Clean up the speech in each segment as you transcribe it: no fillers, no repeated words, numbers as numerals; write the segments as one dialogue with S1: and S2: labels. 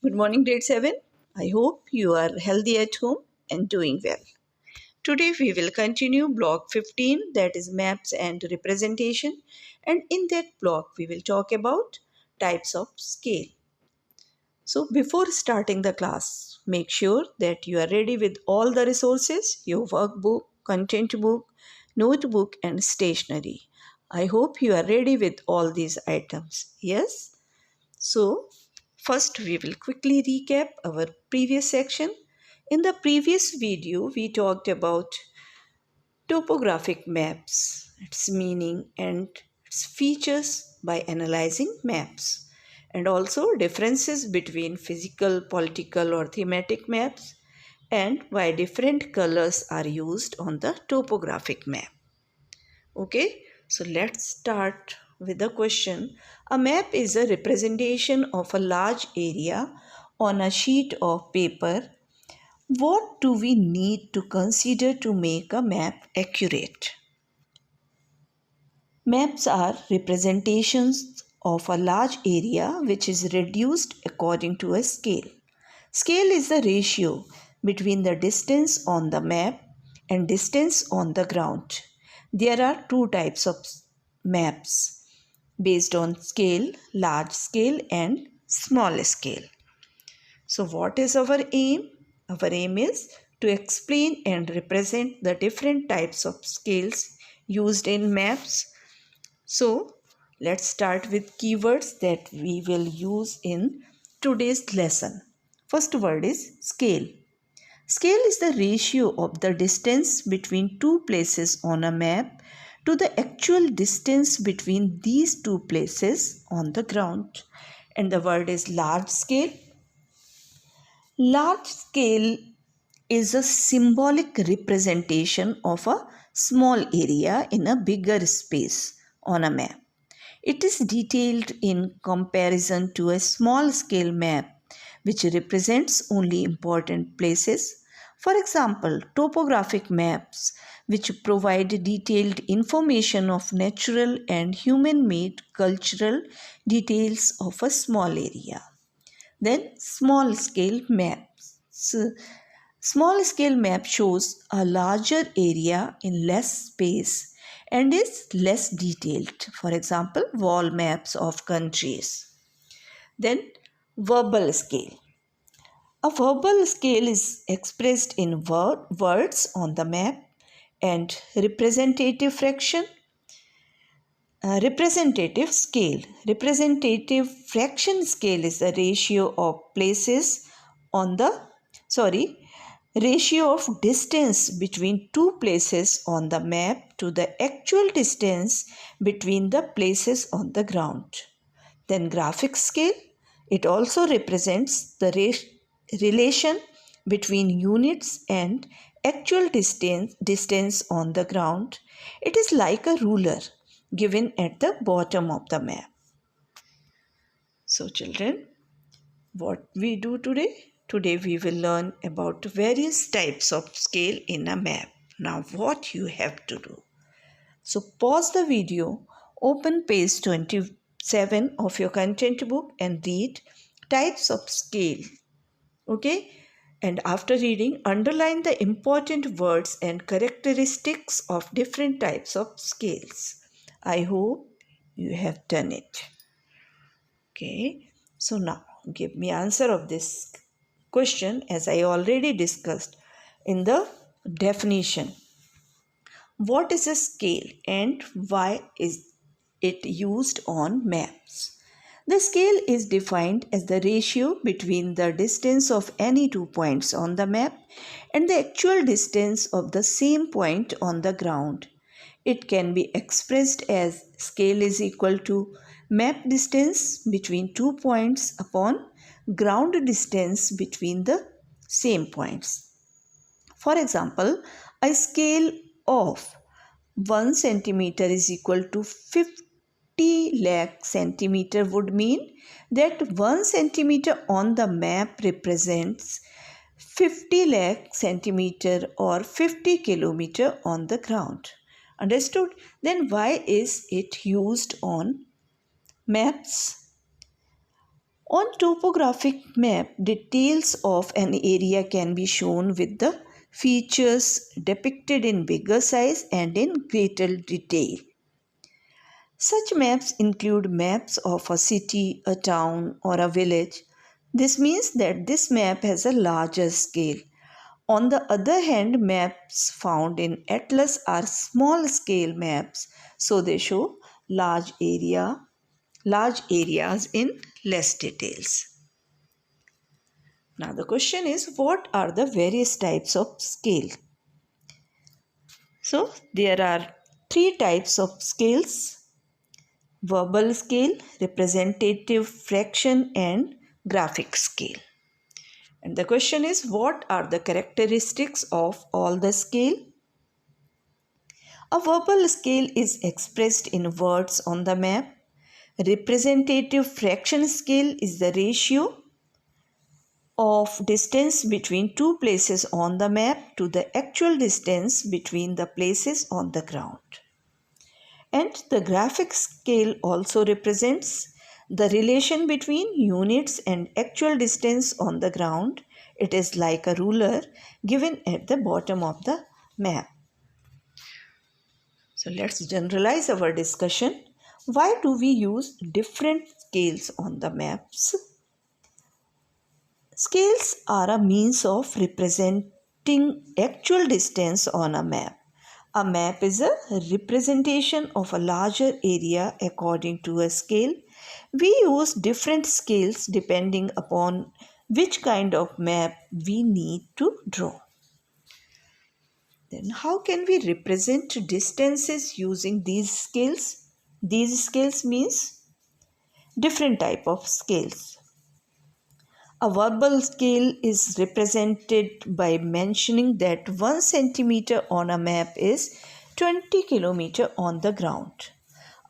S1: Good morning, grade 7. I hope you are healthy at home and doing well. Today we will continue block 15, that is maps and representation, and in that block we will talk about types of scale. So before starting the class, make sure that you are ready with all the resources, your workbook, content book, notebook and stationery. I hope you are ready with all these items. Yes? So, first we will quickly recap our previous section. In the previous video, we talked about topographic maps, its meaning and its features by analyzing maps, and also differences between physical, political, or thematic maps, and why different colors are used on the topographic map. Okay, so let's start with the question. A map is a representation of a large area on a sheet of paper. What do we need to consider to make a map accurate? Maps are representations of a large area which is reduced according to a scale. Scale is the ratio between the distance on the map and distance on the ground. There are two types of maps based on scale, large scale and small scale. So what is our aim? Our aim is to explain and represent the different types of scales used in maps. So let's start with keywords that we will use in today's lesson. First word is scale. Scale is the ratio of the distance between two places on a map to the actual distance between these two places on the ground. And the word is large scale. Large scale is a symbolic representation of a small area in a bigger space on a map. It is detailed in comparison to a small scale map which represents only important places. For example, topographic maps which provide detailed information of natural and human made cultural details of a small area. Then small scale maps. Small scale map shows a larger area in less space and is less detailed. For example, wall maps of countries. Then verbal scale. A verbal scale is expressed in words on the map, and representative fraction. Representative scale. Representative fraction scale is the ratio of places on the ratio of distance between two places on the map to the actual distance between the places on the ground. Then graphic scale. It also represents the relation between units and actual distance on the ground. It is like a ruler given at the bottom of the map. So children, what we do today? Today we will learn about various types of scale in a map. Now what you have to do? So pause the video, open page 27 of your content book and read types of scale. Okay? And after reading, underline the important words and characteristics of different types of scales. I hope you have done it. Okay, so now give me answer of this question as I already discussed in the definition. What is a scale and why is it used on maps? The scale is defined as the ratio between the distance of any two points on the map and the actual distance of the same point on the ground. It can be expressed as scale is equal to map distance between two points upon ground distance between the same points. For example, a scale of 1 centimeter is equal to 50 lakh centimeter would mean that 1 centimeter on the map represents 50 lakh centimeter or 50 kilometer on the ground. Understood? Then why is it used on maps? On topographic map, details of an area can be shown with the features depicted in bigger size and in greater detail. Such maps include maps of a city, a town, or a village. This means that this map has a larger scale. On the other hand, maps found in atlas are small scale maps, so they show large areas in less details. Now the question is, what are the various types of scale? So there are three types of scales: verbal scale, representative fraction, and graphic scale. And the question is, what are the characteristics of all the scale? A verbal scale is expressed in words on the map. Representative fraction scale is the ratio of distance between two places on the map to the actual distance between the places on the ground. And the graphic scale also represents the relation between units and actual distance on the ground. It is like a ruler given at the bottom of the map. So let's generalize our discussion. Why do we use different scales on the maps? Scales are a means of representing actual distance on a map. A map is a representation of a larger area according to a scale. We use different scales depending upon which kind of map we need to draw. Then how can we represent distances using these scales? These scales means different type of scales. A verbal scale is represented by mentioning that 1 centimeter on a map is 20 kilometer on the ground.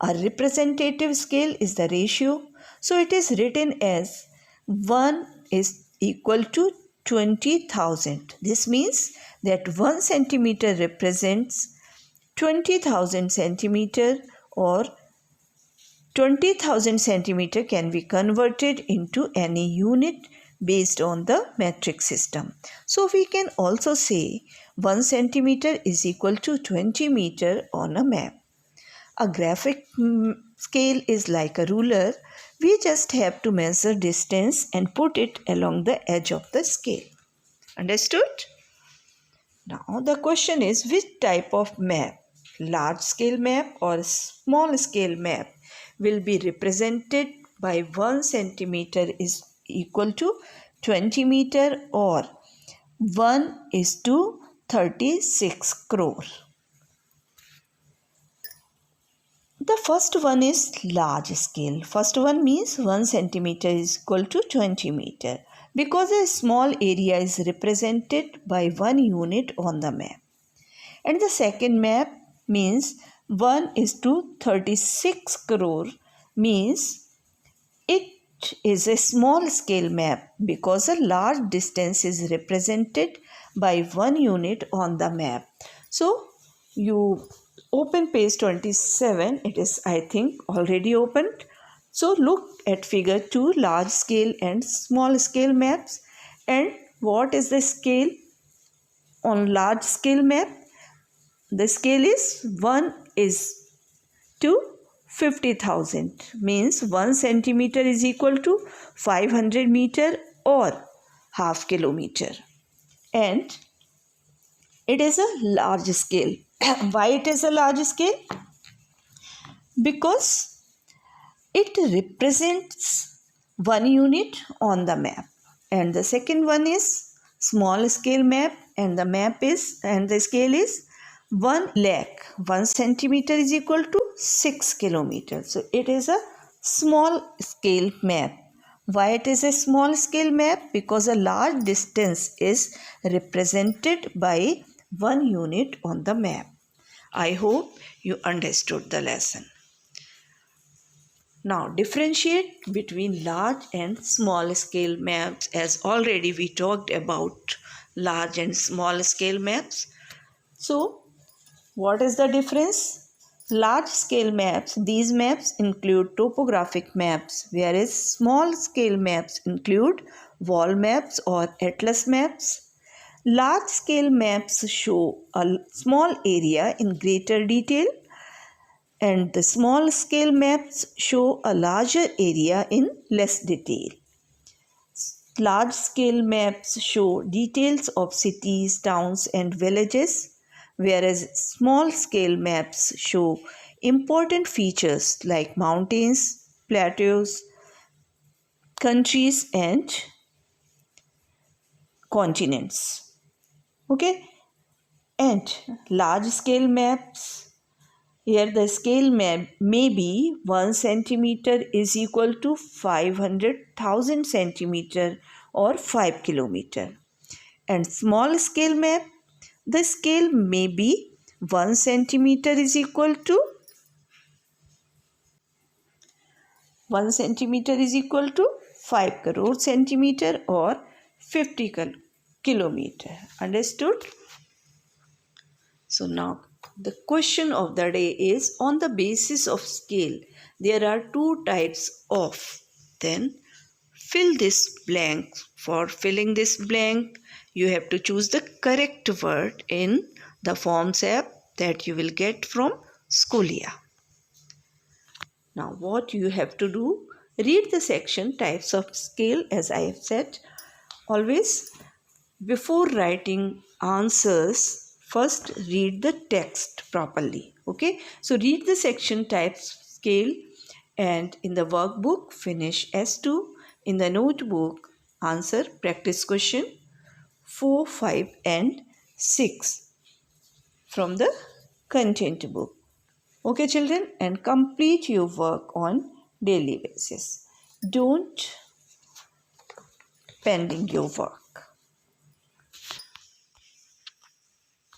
S1: A representative scale is the ratio, so it is written as 1 is equal to 20,000. This means that 1 centimeter represents 20,000 centimeter, or 20,000 centimeter can be converted into any unit based on the metric system. So we can also say 1 centimeter is equal to 20 meter on a map. A graphic scale is like a ruler. We just have to measure distance and put it along the edge of the scale. Understood? Now the question is, which type of map, large scale map or small scale map, will be represented by 1 centimeter is equal to 20 meter or 1 is to 36 crore? The first one is large scale. First one means 1 centimeter is equal to 20 meter, because a small area is represented by 1 unit on the map. And the second map means 1 is to 36 crore, means it is a small scale map because a large distance is represented by 1 unit on the map. So you open page 27. It is, I think, already opened. So look at figure 2, large scale and small scale maps. And what is the scale on large scale map? The scale is 1 is to 50,000, means 1 centimeter is equal to 500 meter or half kilometer. And it is a large scale. Why it is a large scale? Because it represents 1 unit on the map. And the second one is small scale map, and the scale is 1 lakh. 1 centimeter is equal to 6 kilometers. So it is a small scale map. Why it is a small scale map? Because a large distance is represented by 1 unit on the map. I hope you understood the lesson. Now differentiate between large and small scale maps, as already we talked about large and small scale maps. So what is the difference? Large scale maps, these maps include topographic maps, whereas small scale maps include wall maps or atlas maps. Large scale maps show a small area in greater detail, and the small scale maps show a larger area in less detail. Large scale maps show details of cities, towns, and villages, whereas small scale maps show important features like mountains, plateaus, countries, and continents. Okay, and large scale maps, here the scale may be 1 centimeter is equal to 500,000 centimeter or 5 kilometer. And small scale map, the scale may be 1 centimeter is equal to 5 crore centimeter or 50 kilometer. Understood? So now the question of the day is, on the basis of scale, there are two types of. Then fill this blank. For filling this blank, you have to choose the correct word in the Forms app that you will get from Schoolia. Now what you have to do, read the section types of scale. As I have said, always before writing answers, first read the text properly. Okay, so read the section types scale, and in the workbook finish S2. In the notebook answer practice question 4, 5 and 6 from the content book. Okay children, and complete your work on daily basis. Don't pending your work.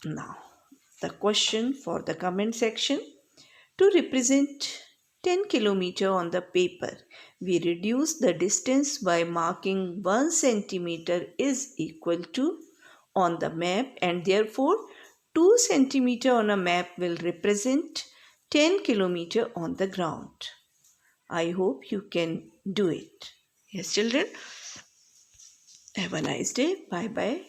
S1: Now the question for the comment section. To represent 10 km on the paper, we reduce the distance by marking 1 centimeter is equal to on the map, and therefore 2 centimeter on a map will represent 10 km on the ground. I hope you can do it. Yes children, have a nice day. Bye bye.